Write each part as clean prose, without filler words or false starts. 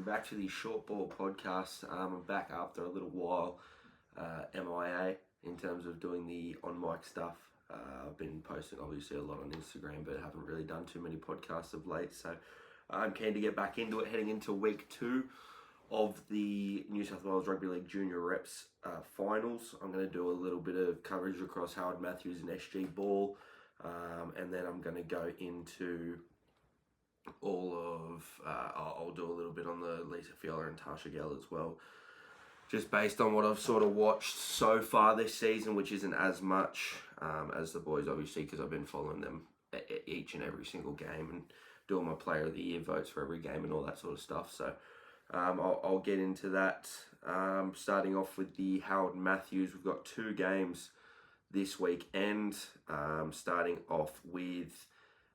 back to the Short Ball podcast. I'm back after a little while MIA in terms of doing the on-mic stuff. I've been posting obviously a lot on Instagram, but haven't really done too many podcasts of late. So I'm keen to get back into it, heading into week 2 of the New South Wales Rugby League Junior Reps finals. I'm going to do a little bit of coverage across Howard Matthews and SG Ball, and then I'm going to go into I'll do a little bit on the Lisa Fiala and Tasha Gell as well, just based on what I've sort of watched so far this season, which isn't as much as the boys, obviously, because I've been following them each and every single game and doing my Player of the Year votes for every game and all that sort of stuff. So I'll get into that. Starting off with the Howard Matthews, we've got 2 games this weekend. Starting off with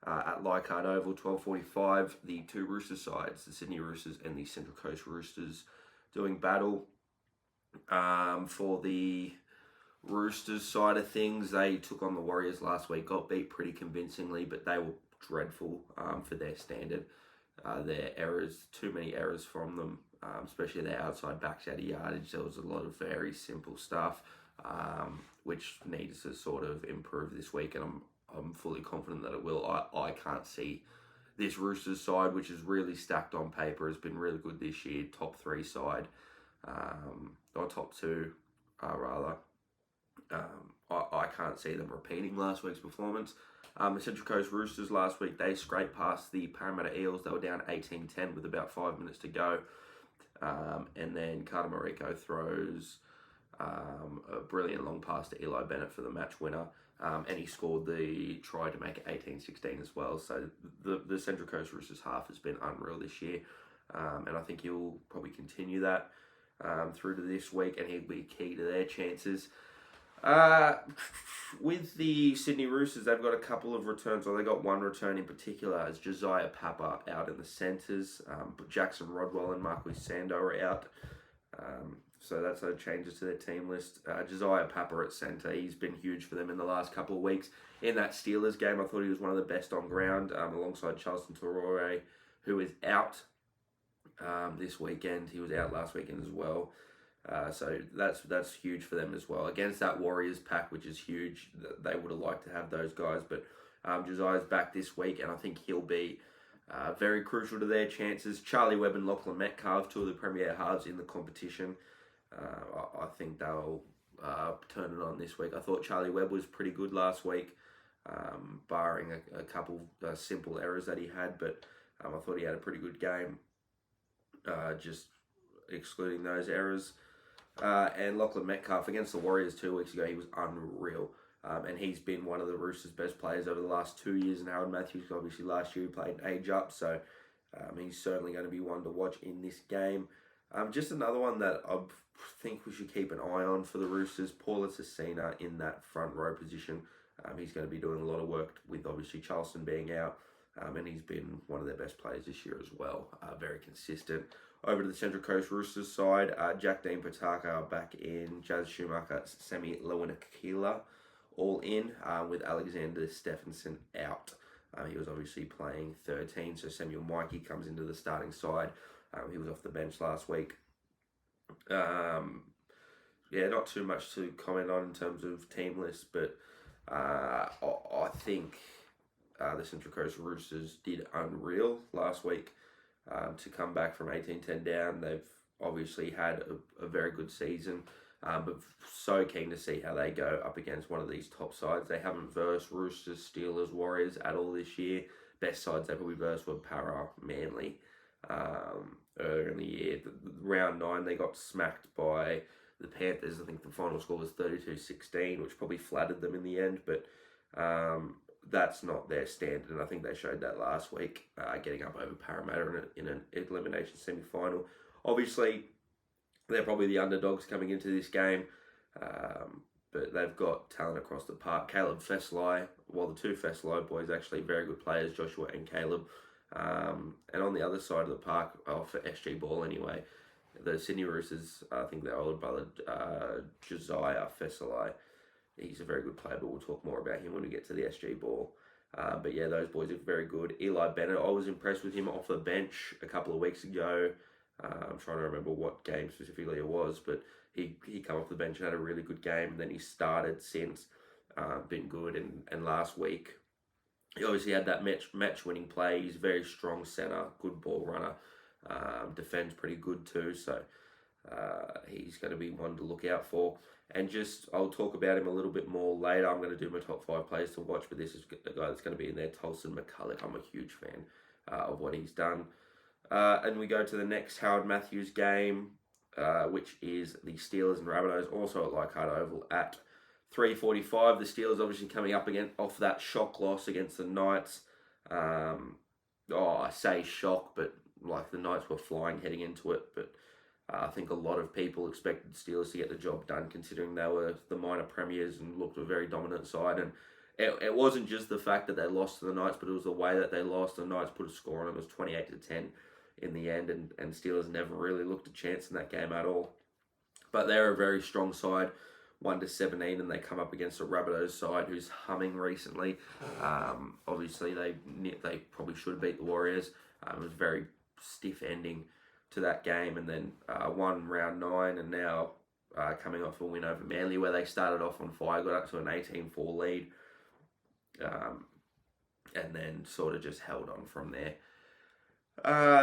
at Leichhardt Oval, 12:45, the 2 Roosters sides, the Sydney Roosters and the Central Coast Roosters, doing battle. For the Roosters side of things, they took on the Warriors last week, got beat pretty convincingly, but they were dreadful for their standard. Their errors, too many errors from them, especially their outside backs out of yardage. There was a lot of very simple stuff, which needs to sort of improve this week, and I'm fully confident that it will. I can't see this Roosters side, which is really stacked on paper, has been really good this year, top 3 side, or top 2 rather. I can't see them repeating last week's performance. The Central Coast Roosters last week, they scraped past the Parramatta Eels. They were down 18-10 with about 5 minutes to go. And then Carter Mariko throws a brilliant long pass to Eli Bennett for the match winner. And he scored the try to make it 18-16 as well. So the Central Coast Roosters half has been unreal this year. And I think he'll probably continue that through to this week, and he'll be key to their chances. With the Sydney Roosters, they've got a couple of returns, or they got one return in particular, as Josiah Papa out in the centres, but Jackson Rodwell and Marquis Sando are out. So that's changes to their team list. Josiah Papa at centre, he's been huge for them in the last couple of weeks. In that Steelers game, I thought he was one of the best on ground, alongside Charleston Torore, who is out this weekend. He was out last weekend as well. So that's huge for them as well. Against that Warriors pack, which is huge, they would have liked to have those guys. But Josiah's back this week, and I think he'll be very crucial to their chances. Charlie Webb and Lachlan Metcalf, 2 of the premier halves in the competition. I think they'll turn it on this week. I thought Charlie Webb was pretty good last week, barring a couple simple errors that he had. But I thought he had a pretty good game, just excluding those errors. And Lachlan Metcalf against the Warriors 2 weeks ago, he was unreal. And he's been one of the Roosters' best players over the last 2 years. And Howard Matthews, obviously last year he played age up, so he's certainly going to be one to watch in this game. Just another one that I think we should keep an eye on for the Roosters, Paul Assassina in that front row position. He's going to be doing a lot of work with obviously Charleston being out, and he's been one of their best players this year as well. Very consistent. Over to the Central Coast Roosters side, Jack Dean Pataka back in, Jazz Schumacher, Semi Lewanakila all in, with Alexander Stephenson out. He was obviously playing 13, so Samuel Mikey comes into the starting side. He was off the bench last week. Not too much to comment on in terms of team list, but I think the Central Coast Roosters did unreal last week. To come back from 18-10 down. They've obviously had a very good season, but so keen to see how they go up against one of these top sides. They haven't versed Roosters, Steelers, Warriors at all this year. Best sides they probably versed were Para, Manly earlier in the year. Round 9, they got smacked by the Panthers. I think the final score was 32-16, which probably flattered them in the end, but that's not their standard, and I think they showed that last week, getting up over Parramatta in an elimination semi-final. Obviously, they're probably the underdogs coming into this game, but they've got talent across the park. Caleb Fesli, the 2 Fesli boys, actually very good players, Joshua and Caleb. And on the other side of the park, for SG Ball anyway, the Sydney Roosters, I think their older brother, Josiah Fesli, he's a very good player, but we'll talk more about him when we get to the SG Ball. But yeah, those boys are very good. Eli Bennett, I was impressed with him off the bench a couple of weeks ago. I'm trying to remember what game specifically it was, but he come off the bench and had a really good game. And then he started since, been good. And last week, he obviously had that match winning play. He's a very strong centre, good ball runner, defends pretty good too. So he's going to be one to look out for. And just, I'll talk about him a little bit more later. I'm going to do my top 5 players to watch, but this is the guy that's going to be in there, Tolson McCulloch. I'm a huge fan of what he's done. And we go to the next Howard Matthews game, which is the Steelers and Rabbitohs, also at Leichhardt Oval at 3:45. The Steelers obviously coming up again off that shock loss against the Knights. I say shock, but like the Knights were flying heading into it. But I think a lot of people expected Steelers to get the job done, considering they were the minor premiers and looked a very dominant side. And it wasn't just the fact that they lost to the Knights, but it was the way that they lost. The Knights put a score on them. It was 28-10 in the end, and Steelers never really looked a chance in that game at all. But they're a very strong side, 1-17, and they come up against a Rabbitohs side who's humming recently. Obviously, they probably should have beat the Warriors. It was a very stiff ending to that game, and then won round 9, and now coming off a win over Manly, where they started off on fire, got up to an 18-4 lead, and then sort of just held on from there.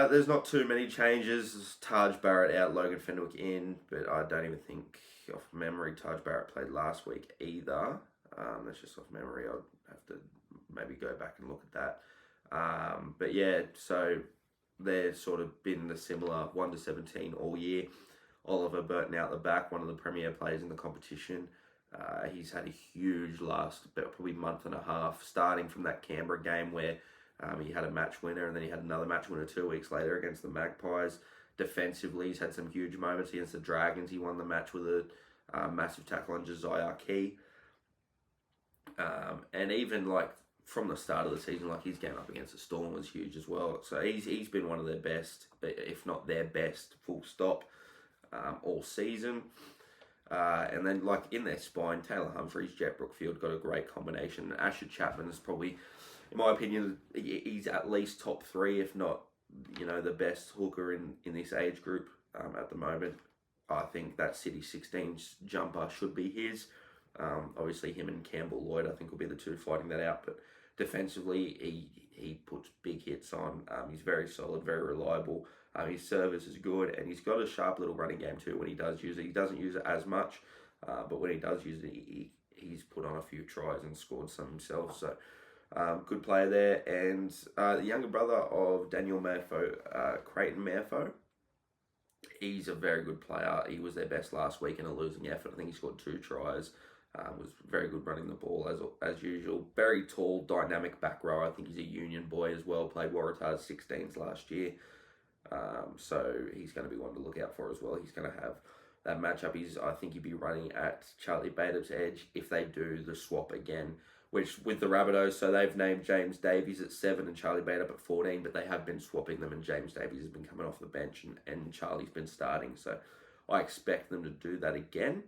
There's not too many changes. Taj Barrett out, Logan Fenwick in, but I don't even think, off memory, Taj Barrett played last week either. That's just off memory. I'll have to maybe go back and look at that. But yeah, so they've sort of been the similar 1-17 all year. Oliver Burton out the back, one of the premier players in the competition. He's had a huge last probably month and a half, starting from that Canberra game where he had a match winner, and then he had another match winner 2 weeks later against the Magpies. Defensively, he's had some huge moments against the Dragons. He won the match with a massive tackle on Josiah Key. And even like from the start of the season, like his game up against the Storm was huge as well. So he's been one of their best, if not their best, full stop, all season. And then like in their spine, Taylor Humphries, Jet Brookfield got a great combination. Asher Chapman is probably, in my opinion, he's at least top 3, if not, the best hooker in this age group at the moment. I think that City 16 jumper should be his. Obviously, him and Campbell Lloyd, I think, will be the two fighting that out. But defensively, he puts big hits on. He's very solid, very reliable. His service is good, and he's got a sharp little running game too when he does use it. He doesn't use it as much, but when he does use it, he's put on a few tries and scored some himself. So, good player there. And the younger brother of Daniel Merfo, Creighton Merfo, he's a very good player. He was their best last week in a losing effort. I think he scored 2 tries. Was very good running the ball as usual. Very tall, dynamic back row. I think he's a Union boy as well. Played Waratahs 16s last year. So he's going to be one to look out for as well. He's going to have that matchup. I think he'd be running at Charlie Badup's edge if they do the swap again, which with the Rabbitohs, so they've named James Davies at 7 and Charlie Badup at 14, but they have been swapping them, and James Davies has been coming off the bench and Charlie's been starting. So I expect them to do that again.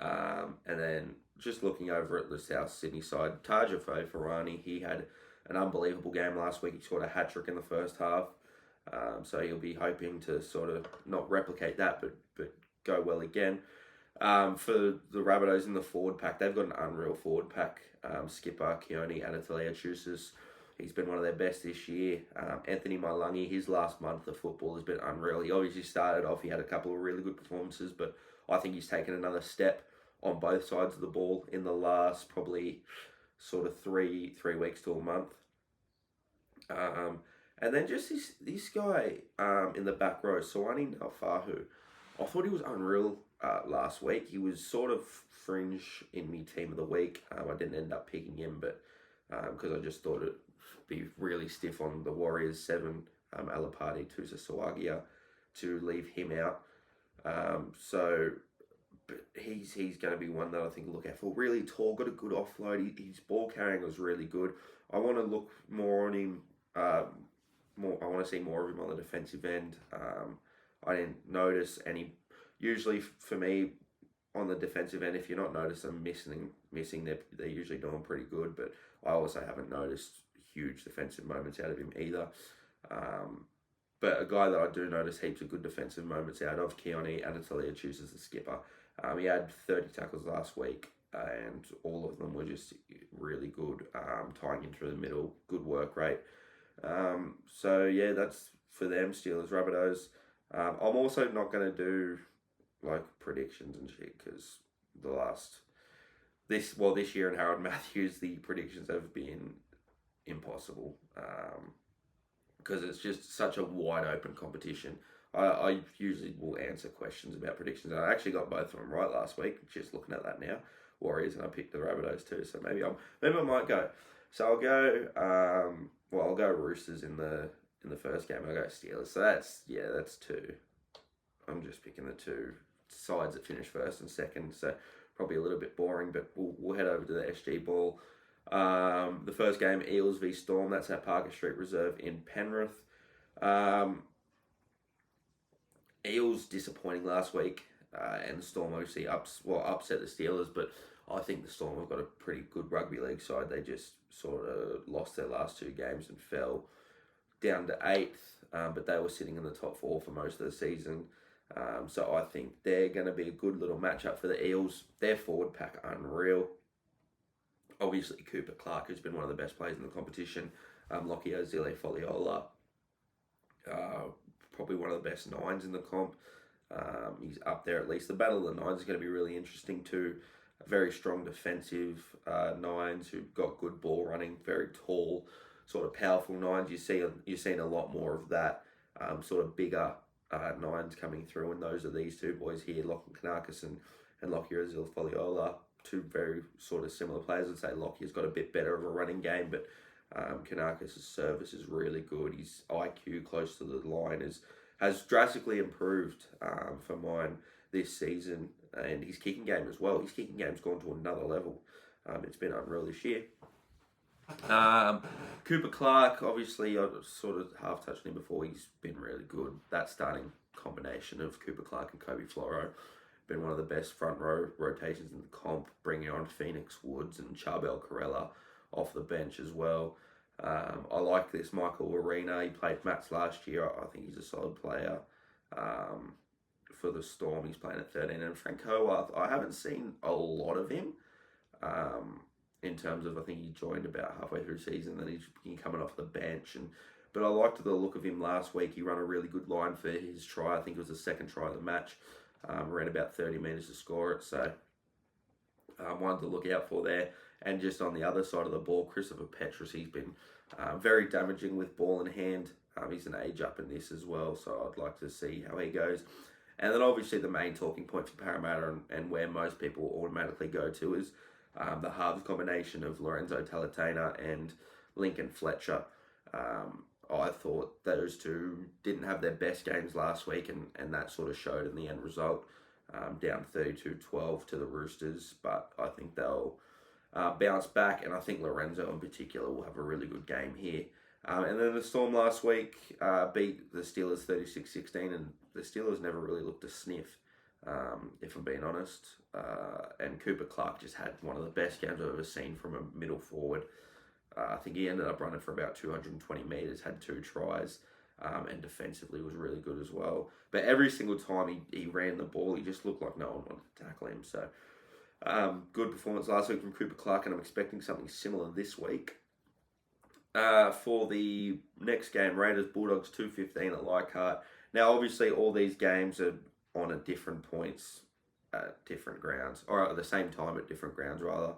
And then just looking over at the South Sydney side, Taja Farani, he had an unbelievable game last week. He scored a hat-trick in the first half. So he'll be hoping to sort of not replicate that, but go well again. For the Rabbitohs in the forward pack, they've got an unreal forward pack. Skipper, Keone Anatolia-Chusas, he's been one of their best this year. Anthony Mailangi, his last month of football has been unreal. He obviously started off, he had a couple of really good performances, but I think he's taken another step on both sides of the ball in the last probably sort of three weeks to a month. And then just this guy in the back row, Sawani Naufahu, I thought he was unreal last week. He was sort of fringe in me team of the week. I didn't end up picking him, but because I just thought it'd be really stiff on the Warriors 7, Alapati, Tusa Sawagia, to leave him out. But he's going to be one that I think look out for. Really tall, got a good offload. His ball carrying was really good. I want to look more on him. I want to see more of him on the defensive end. I didn't notice any. Usually for me, on the defensive end, if you're not noticing them missing, they're usually doing pretty good. But I also haven't noticed huge defensive moments out of him either. but a guy that I do notice heaps of good defensive moments out of, Keone Anatoliadis as the skipper. He had 30 tackles last week, and all of them were just really good, tying in through the middle, good work rate. So yeah, that's for them, Steelers, Rabbitohs. I'm also not going to do like predictions and shit because this year in Harold Matthews, the predictions have been impossible because it's just such a wide open competition. I usually will answer questions about predictions, and I actually got both of them right last week. Just looking at that now, Warriors, and I picked the Rabbitohs too. So maybe I might go. So I'll go. I'll go Roosters in the first game. I'll go Steelers. So that's two. I'm just picking the two sides that finish first and second. So probably a little bit boring, but we'll head over to the SG Ball. The first game, Eels v Storm. That's at Parker Street Reserve in Penrith. Eels disappointing last week, and the Storm obviously upset the Steelers, but I think the Storm have got a pretty good rugby league side. They just sort of lost their last two games and fell down to 8th, but they were sitting in the top 4 for most of the season. So I think they're going to be a good little matchup for the Eels. Their forward pack unreal. Obviously, Cooper Clark, who's been one of the best players in the competition. Lockyer Zile Foliola, probably one of the best 9s in the comp. He's up there at least. The Battle of the 9s is going to be really interesting too. Very strong defensive 9s who've got good ball running, very tall, sort of powerful 9s. You're seeing a lot more of that sort of bigger 9s coming through, and those are these two boys here, Lachlan Kanakis and Lockyer Azil Foliola. Two very sort of similar players. I'd say Lockyer's got a bit better of a running game, but Kanakis' service is really good. His IQ close to the line has drastically improved for mine this season, and his kicking game as well. His kicking game's gone to another level. It's been unreal this year. Cooper Clark, obviously, I sort of half touched on him before. He's been really good. That starting combination of Cooper Clark and Kobe Floro been one of the best front row rotations in the comp, bringing on Phoenix Woods and Charbel Corella off the bench as well. I like this Michael Arena. He played Mats last year. I think he's a solid player. For the Storm, he's playing at 13. And Franco, I haven't seen a lot of him in terms of, I think he joined about halfway through the season, then he's coming off the bench. But I liked the look of him last week. He ran a really good line for his try. I think it was the second try of the match. Ran about 30 metres to score it, so one to look out for there. And just on the other side of the ball, Christopher Petrus, he's been very damaging with ball in hand. He's an age up in this as well, so I'd like to see how he goes. And then obviously the main talking point for Parramatta and where most people automatically go to is the halves combination of Lorenzo Talatena and Lincoln Fletcher. I thought those two didn't have their best games last week, and that sort of showed in the end result, down 32-12 to the Roosters. But I think they'll bounce back, and I think Lorenzo in particular will have a really good game here. And then the Storm last week beat the Steelers 36-16, and the Steelers never really looked a sniff, if I'm being honest. And Cooper Clark just had one of the best games I've ever seen from a middle forward. I think he ended up running for about 220 metres, had 2 tries, and defensively was really good as well. But every single time he ran the ball, he just looked like no one wanted to tackle him. So good performance last week from Cooper Clark, and I'm expecting something similar this week. For the next game, Raiders Bulldogs 2:15 at Leichhardt. Now, obviously, all these games are on at different points at different grounds, or at the same time at different grounds, rather.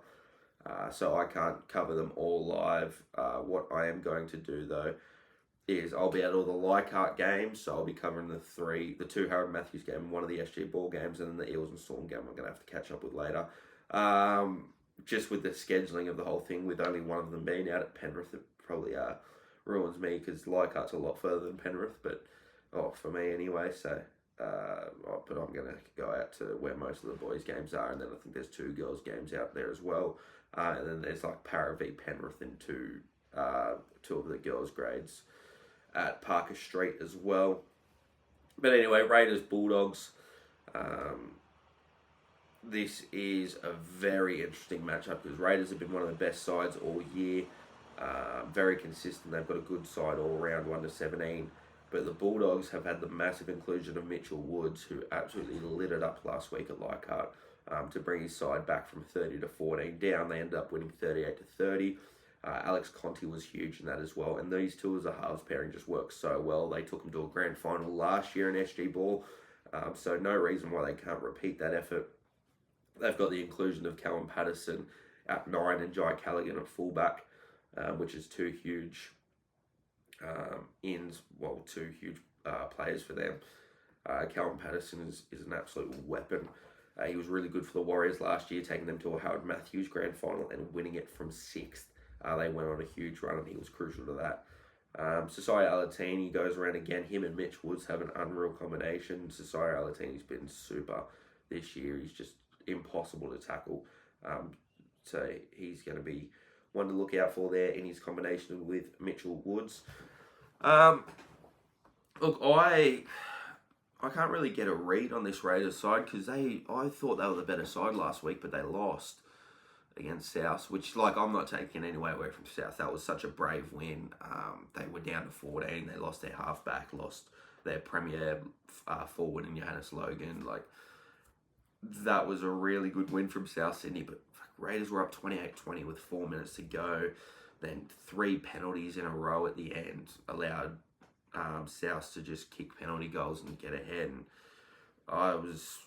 So I can't cover them all live. What I am going to do, though, is I'll be at all the Leichhardt games. So I'll be covering the 2 Harold Matthews game and one of the SG Ball games, and then the Eels and Storm game I'm going to have to catch up with later. Just with the scheduling of the whole thing, with only one of them being out at Penrith, it probably ruins me because Leichhardt's a lot further than Penrith, but for me anyway. So, but I'm going to go out to where most of the boys' games are, and then I think there's 2 girls' games out there as well. And then there's like Para v Penrith and 2 of the girls' grades at Parker Street as well. But anyway, Raiders Bulldogs. This is a very interesting matchup because Raiders have been one of the best sides all year. Very consistent. They've got a good side all around 1-17. But the Bulldogs have had the massive inclusion of Mitchell Woods, who absolutely lit it up last week at Leichhardt, to bring his side back from 30 to 14 down. They ended up winning 38 to 30. Alex Conti was huge in that as well. And these two as a halves pairing just work so well. They took them to a grand final last year in SG Ball. So no reason why they can't repeat that effort. They've got the inclusion of Callum Patterson at 9 and Jai Callaghan at fullback, which is two huge two huge players for them. Callum Patterson is an absolute weapon. He was really good for the Warriors last year, taking them to a Howard Matthews grand final and winning it from 6th. They went on a huge run and he was crucial to that. Sasai Alatini goes around again. Him and Mitch Woods have an unreal combination. Sasai Alatini's been super this year. He's just impossible to tackle. So he's going to be one to look out for there in his combination with Mitchell Woods. Look, I can't really get a read on this Raiders side because I thought they were the better side last week, but they lost against South, which, like, I'm not taking any way away from South. That was such a brave win. They were down to 14. They lost their halfback, lost their premier forward in Johannes Logan. Like, that was a really good win from South Sydney, but Raiders were up 28-20 with 4 minutes to go. Then 3 penalties in a row at the end allowed South to just kick penalty goals and get ahead. And I was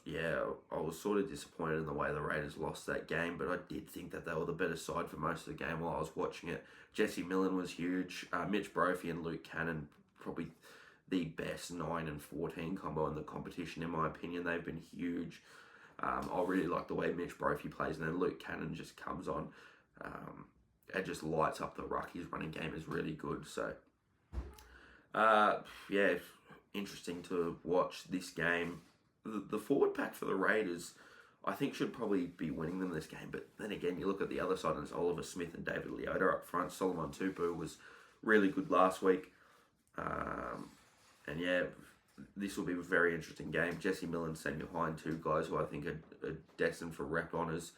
sort of disappointed in the way the Raiders lost that game, but I did think that they were the better side for most of the game while I was watching it. Jesse Millen was huge. Mitch Brophy and Luke Cannon, probably the best 9 and 14 combo in the competition, in my opinion. They've been huge. I really like the way Mitch Brophy plays, and then Luke Cannon just comes on and just lights up the ruck. His running game is really good. So, interesting to watch this game. The forward pack for the Raiders, I think, should probably be winning them this game. But then again, you look at the other side, and it's Oliver Smith and David Leota up front. Solomon Tupu was really good last week. This will be a very interesting game. Jesse Millen, Samuel Hine, 2 guys who I think are destined for rep honours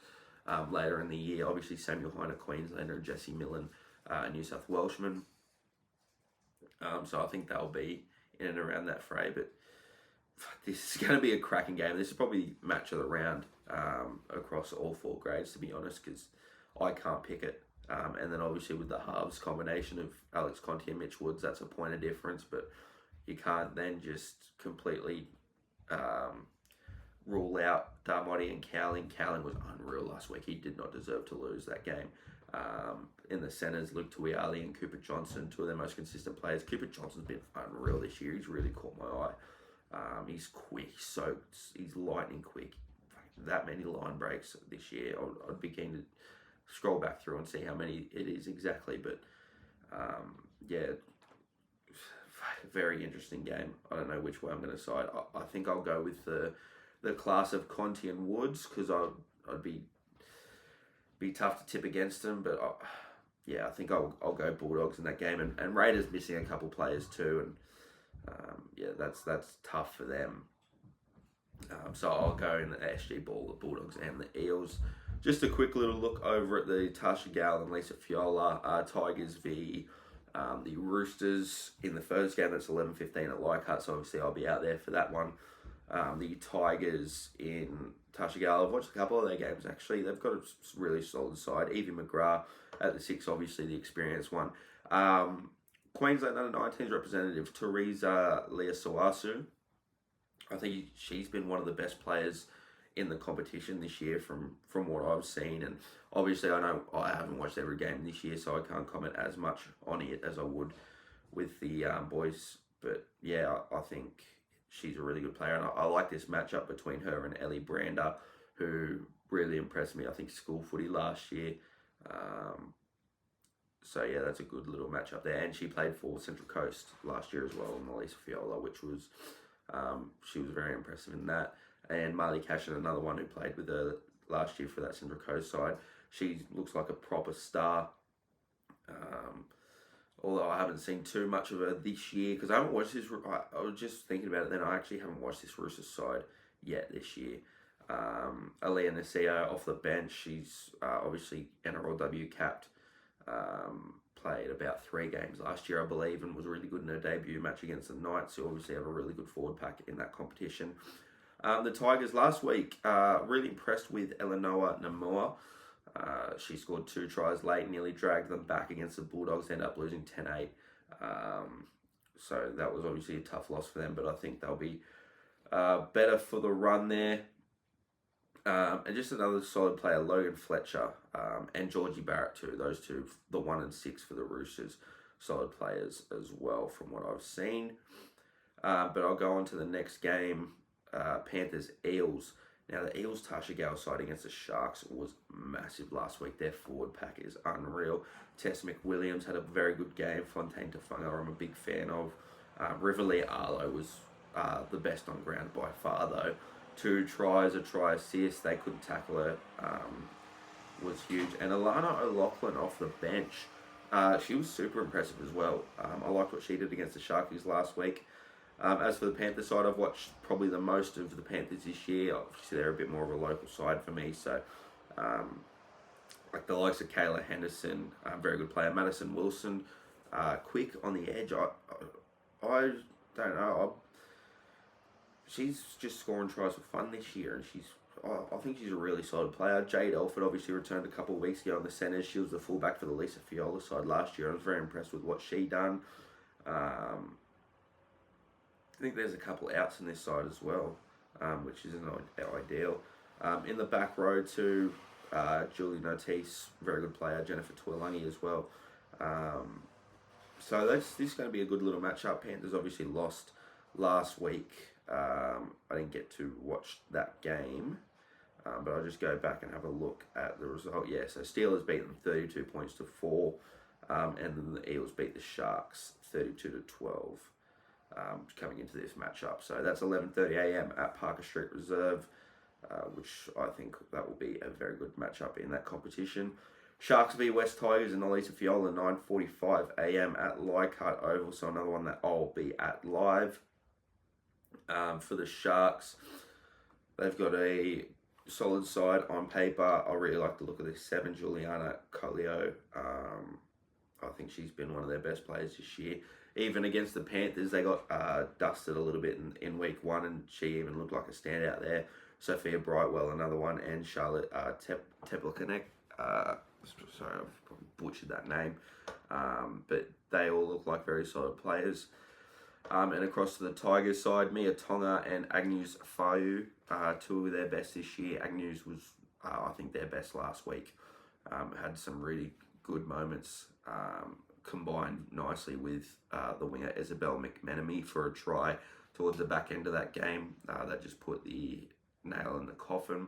later in the year. Obviously, Samuel Hine, a Queenslander, and Jesse Millen, a New South Welshman. So I think they'll be in and around that fray. But this is going to be a cracking game. This is probably match of the round across all 4 grades, to be honest, because I can't pick it. And then obviously with the halves combination of Alex Conti and Mitch Woods, that's a point of difference. But you can't then just completely rule out Darmotti and Cowling. Cowling was unreal last week. He did not deserve to lose that game. In the centres, Luke Tuiali and Cooper Johnson, 2 of their most consistent players. Cooper Johnson's been unreal this year. He's really caught my eye. He's quick, he's lightning quick. That many line breaks this year. I'd be keen to scroll back through and see how many it is exactly. But very interesting game. I don't know which way I'm going to side. I think I'll go with the class of Conti and Woods because I'd be tough to tip against them. But I think I'll go Bulldogs in that game. And Raiders missing a couple players too. And that's tough for them. So I'll go in the SG Ball, the Bulldogs and the Eels. Just a quick little look over at the Tasha Gal and Lisa Fiola Tigers v the Roosters in the first game. That's 11:15 at Leichhardt, so obviously I'll be out there for that one. The Tigers in Tasha Gal, I've watched a couple of their games actually. They've got a really solid side. Evie McGrath at the 6, obviously the experienced one. Queensland Under-19's representative, Teresa Liasawasu. I think she's been one of the best players in the competition this year from what I've seen. And obviously I know I haven't watched every game this year, so I can't comment as much on it as I would with the boys. But yeah, I think she's a really good player. And I like this matchup between her and Ellie Brander, who really impressed me, I think, school footy last year. So yeah, that's a good little matchup there. And she played for Central Coast last year as well in the Lisa Fiola, which was, she was very impressive in that. And Marley Cashin, another one who played with her last year for that Central Coast side. She looks like a proper star. Although I haven't seen too much of her this year because I haven't watched this. I was just thinking about it then. I actually haven't watched this Roosters side yet this year. Aliyah Nasia off the bench. She's obviously NRLW capped. played about 3 games last year, I believe, and was really good in her debut match against the Knights, who obviously have a really good forward pack in that competition. The Tigers last week, really impressed with Eleanor Namua. She scored 2 tries late, nearly dragged them back against the Bulldogs, ended up losing 10-8. So that was obviously a tough loss for them, but I think they'll be better for the run there. And just another solid player, Logan Fletcher, and Georgie Barrett too. Those two, the 1 and 6 for the Roosters, solid players as well from what I've seen. But I'll go on to the next game, Panthers Eels. Now the Eels Tasha Gale side against the Sharks was massive last week. Their forward pack is unreal. Tess McWilliams had a very good game. Fontaine Tafunga, I'm a big fan of. Riverlea Arlo was the best on ground by far though. 2 tries, a try assist. They couldn't tackle her. Was huge. And Alana O'Loughlin off the bench. She was super impressive as well. I liked what she did against the Sharkies last week. As for the Panthers side, I've watched probably the most of the Panthers this year. Obviously, they're a bit more of a local side for me. So, like the likes of Kayla Henderson, very good player. Madison Wilson, quick on the edge. I don't know. She's just scoring tries for fun this year, and I think she's a really solid player. Jade Elford obviously returned a couple of weeks ago on the centres. She was the fullback for the Lisa Fiola side last year. I was very impressed with what she done. I think there's a couple outs in this side as well, which isn't ideal. In the back row too, Julie Notice, very good player. Jennifer Tuilagi as well. So this is going to be a good little matchup. Panthers obviously lost last week. I didn't get to watch that game, but I'll just go back and have a look at the result. Yeah, so Steelers beat them 32 points to 4, and then the Eels beat the Sharks 32 to 12. Coming into this matchup. So that's 11:30 a.m. at Parker Street Reserve, which I think that will be a very good matchup in that competition. Sharks v West Tigers and Elisa Fiola, 9:45 a.m. at Leichhardt Oval, so another one that I'll be at live. For the Sharks, they've got a solid side on paper. I really like the look of this 7, Juliana Colio. I think she's been one of their best players this year. Even against the Panthers, they got dusted a little bit in week 1, and she even looked like a standout there. Sophia Brightwell, another one, and Charlotte Teplikanek. Sorry, I've probably butchered that name. But they all look like very solid players. And across to the Tigers side, Mia Tonga and Agnews Fayou, 2 of their best this year. Agnews was, I think, their best last week. Had some really good moments. Combined nicely with the winger Isabel McMenemy for a try towards the back end of that game. That just put the nail in the coffin.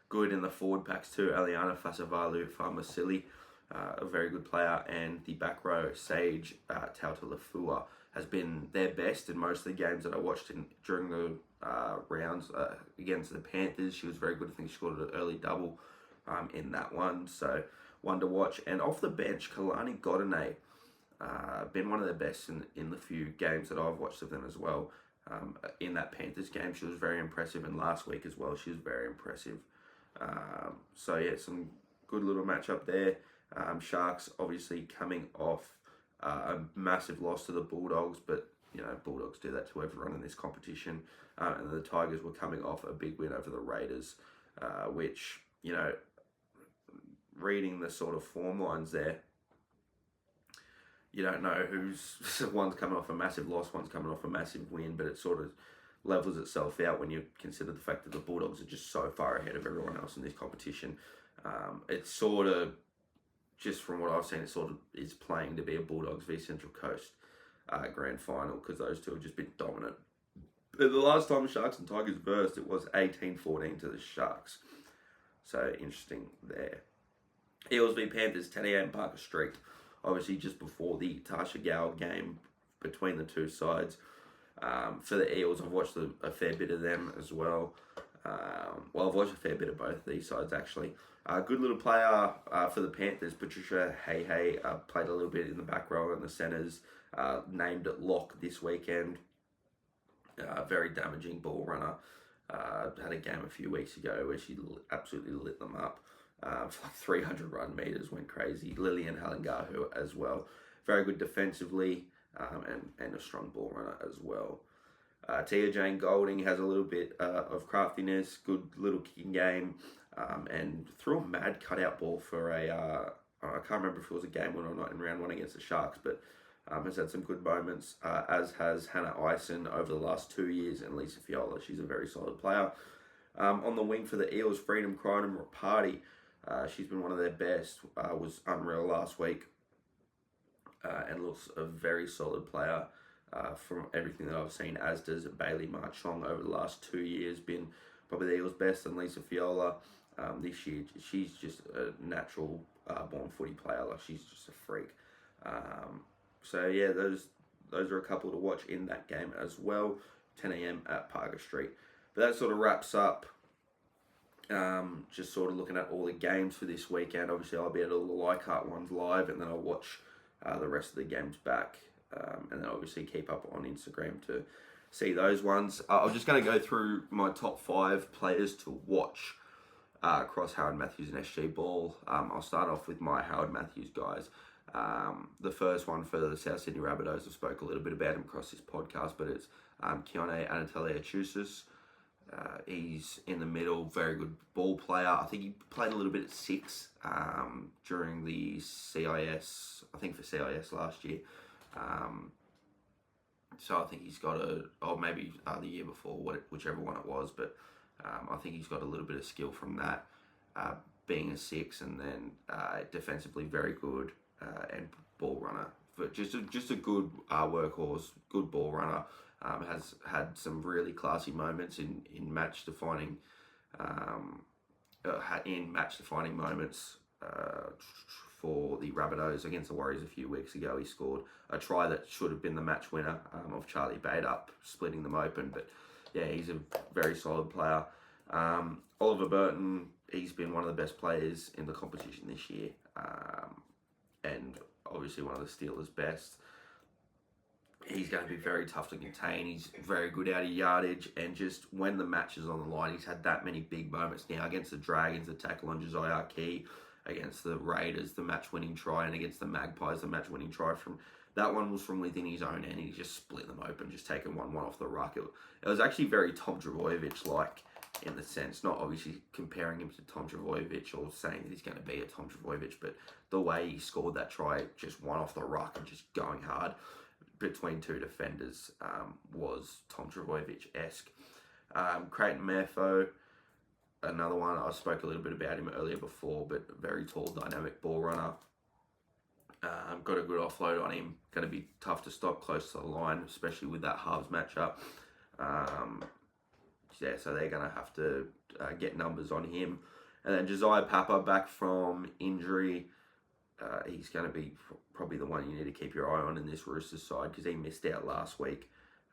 Good in the forward packs too. Eliana Fasavalu Farmasili, a very good player. And the back row, Sage Tautalafua, has been their best in most of the games that I watched during the rounds against the Panthers. She was very good. I think she scored an early double in that one. So one to watch. And off the bench, Kalani Godinay, been one of the best in the few games that I've watched of them as well. In that Panthers game, she was very impressive, and last week as well, she was very impressive. So yeah, some good little matchup there. Sharks obviously coming off a massive loss to the Bulldogs, but you know, Bulldogs do that to everyone in this competition. And the Tigers were coming off a big win over the Raiders, which, you know, reading the sort of form lines there, you don't know who's one's coming off a massive loss, one's coming off a massive win, but it sort of levels itself out when you consider the fact that the Bulldogs are just so far ahead of everyone else in this competition. It's sort of, just from what I've seen, it sort of is playing to be a Bulldogs v Central Coast grand final, because those two have just been dominant. But the last time the Sharks and Tigers versed, it was 18-14 to the Sharks. So interesting there. Eels v Panthers, 10 a.m. Parker Street. Obviously just before the Tasha Gale game between the two sides. For the Eels, I've watched a fair bit of them as well. Well, I've watched a fair bit of both these sides actually. Good little player for the Panthers, Patricia Hey, played a little bit in the back row and the centres. Named at lock this weekend. Very damaging ball runner. Had a game a few weeks ago where she absolutely lit them up. for like 300 run meters, went crazy. Lillian Halengahu as well. Very good defensively, and a strong ball runner as well. Tia Jane Golding has a little bit of craftiness, good little kicking game, and threw a mad cutout ball for I can't remember if it was a game win or not in round one against the Sharks, but has had some good moments, as has Hannah Eisen over the last 2 years, and Lisa Fiola. She's a very solid player. On the wing for the Eels, Freedom Crichton Rapati. She's been one of their best, was unreal last week, and looks a very solid player from everything that I've seen, as does Bailey Marchong over the last 2 years, been probably the Eels' best, and Lisa Fiola. This year, she's just a natural born footy player. Like, she's just a freak. So yeah, those are a couple to watch in that game as well. 10 a.m. at Parker Street. But that sort of wraps up just sort of looking at all the games for this weekend. Obviously, I'll be at all the Leichhardt ones live, and then I'll watch the rest of the games back. And then obviously keep up on Instagram to see those ones. I'm just going to go through my top 5 players to watch across Howard Matthews and SG Ball. I'll start off with my Howard Matthews guys. The first one for the South Sydney Rabbitohs, I spoke a little bit about him across this podcast, but it's Keone Anatoliadis. He's in the middle, very good ball player. I think he played a little bit at 6 during the CIS, I think for CIS last year. So I think he's got or maybe the year before, whichever one it was, but I think he's got a little bit of skill from that, being a 6, and then defensively very good, and ball runner. But just a good moments, good ball runner. Has had some really classy moments in match defining moments for the Rabbitohs against the Warriors a few weeks ago. He scored a try that should have been the match winner of Charlie Baderup, splitting them open. But yeah, he's a very solid player. Oliver Burton, he's been one of the best players in the competition this year, and obviously one of the Steelers' best. He's going to be very tough to contain. He's very good out of yardage, and just when the match is on the line, he's had that many big moments now against the Dragons, the tackle on Josiah Key, against the Raiders, the match-winning try, and against the Magpies, the match-winning try from that one was from within his own end. He just split them open, just taking 1-1 off the ruck. It was actually very Tom Trbojevic-like in the sense, not obviously comparing him to Tom Trbojevic or saying that he's going to be a Tom Trbojevic, but the way he scored that try, just one off the ruck and just going hard between 2 defenders, was Tom Trbojevic-esque. Creighton Merfo, another one. I spoke a little bit about him earlier before, but very tall, dynamic ball runner. Got a good offload on him. Going to be tough to stop close to the line, especially with that halves matchup. Yeah, so they're going to have to get numbers on him. And then Josiah Papa back from injury. He's going to be probably the one you need to keep your eye on in this Roosters side, because he missed out last week.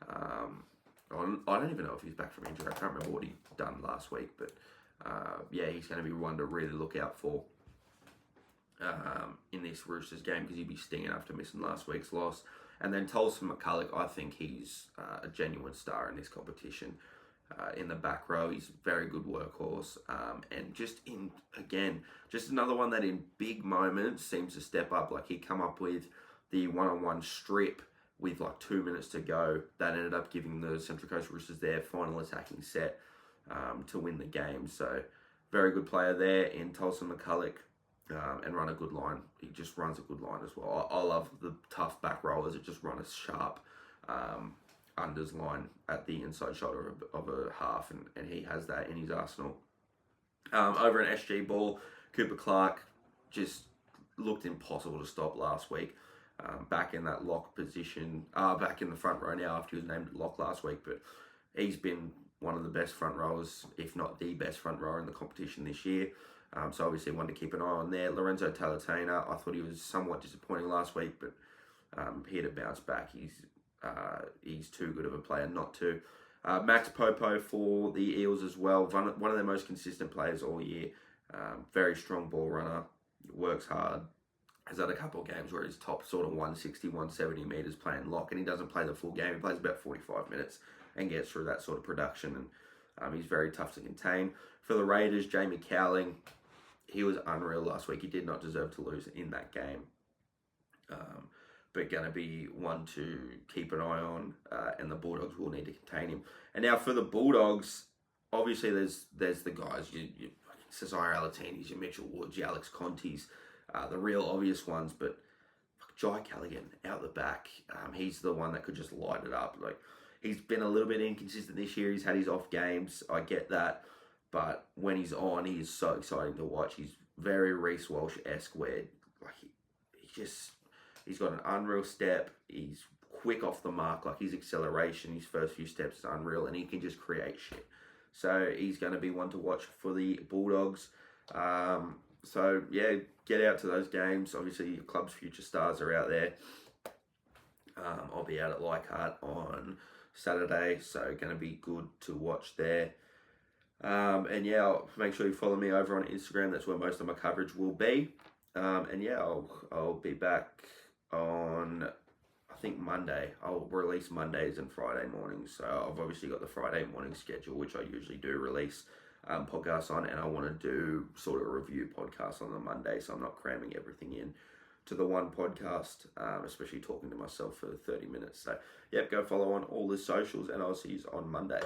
I don't even know if he's back from injury. I can't remember what he'd done last week, but yeah, he's going to be one to really look out for in this Roosters game, because he'd be stinging after missing last week's loss. And then Tolson McCulloch, I think he's a genuine star in this competition. In the back row, he's a very good workhorse, and just another one that in big moments seems to step up. Like, he come up with the one-on-one strip with like 2 minutes to go that ended up giving the Central Coast Roosters their final attacking set to win the game. So very good player there in Tolson McCulloch, and run a good line. He just runs a good line as well. I love the tough back rollers that just run a sharp unders line at the inside shoulder of a half, and he has that in his arsenal. Over in SG Ball, Cooper Clark just looked impossible to stop last week. Back in that lock position, back in the front row now after he was named lock last week, but he's been one of the best front rowers, if not the best front rower in the competition this year. So obviously one to keep an eye on there. Lorenzo Talatena, I thought he was somewhat disappointing last week, but here to bounce back. He's too good of a player not to. Max Popo for the Eels as well. One of their most consistent players all year. Very strong ball runner. Works hard. Has had a couple of games where he's top sort of 160, 170 metres playing lock, and he doesn't play the full game. He plays about 45 minutes and gets through that sort of production, and he's very tough to contain. For the Raiders, Jamie Cowling, he was unreal last week. He did not deserve to lose in that game. But going to be one to keep an eye on, and the Bulldogs will need to contain him. And now for the Bulldogs, obviously there's the guys, you Cesare Alatinis, your Mitchell Woods, your Alex Contis, the real obvious ones, but Jai Callaghan out the back, he's the one that could just light it up. Like, he's been a little bit inconsistent this year. He's had his off games. I get that. But when he's on, he is so exciting to watch. He's very Reece Walsh-esque, where like he's got an unreal step. He's quick off the mark. Like, his acceleration, his first few steps is unreal, and he can just create shit. So he's going to be one to watch for the Bulldogs. So yeah, get out to those games. Obviously, your club's future stars are out there. I'll be out at Leichhardt on Saturday, so going to be good to watch there. And yeah, make sure you follow me over on Instagram. That's where most of my coverage will be. And yeah, I'll be back on, I think, Monday. I'll release Mondays and Friday mornings. So I've obviously got the Friday morning schedule, which I usually do release podcasts on, and I want to do sort of review podcasts on the Monday, so I'm not cramming everything in to the one podcast, especially talking to myself for 30 minutes. So yep, go follow on all the socials, and I'll see you on Monday.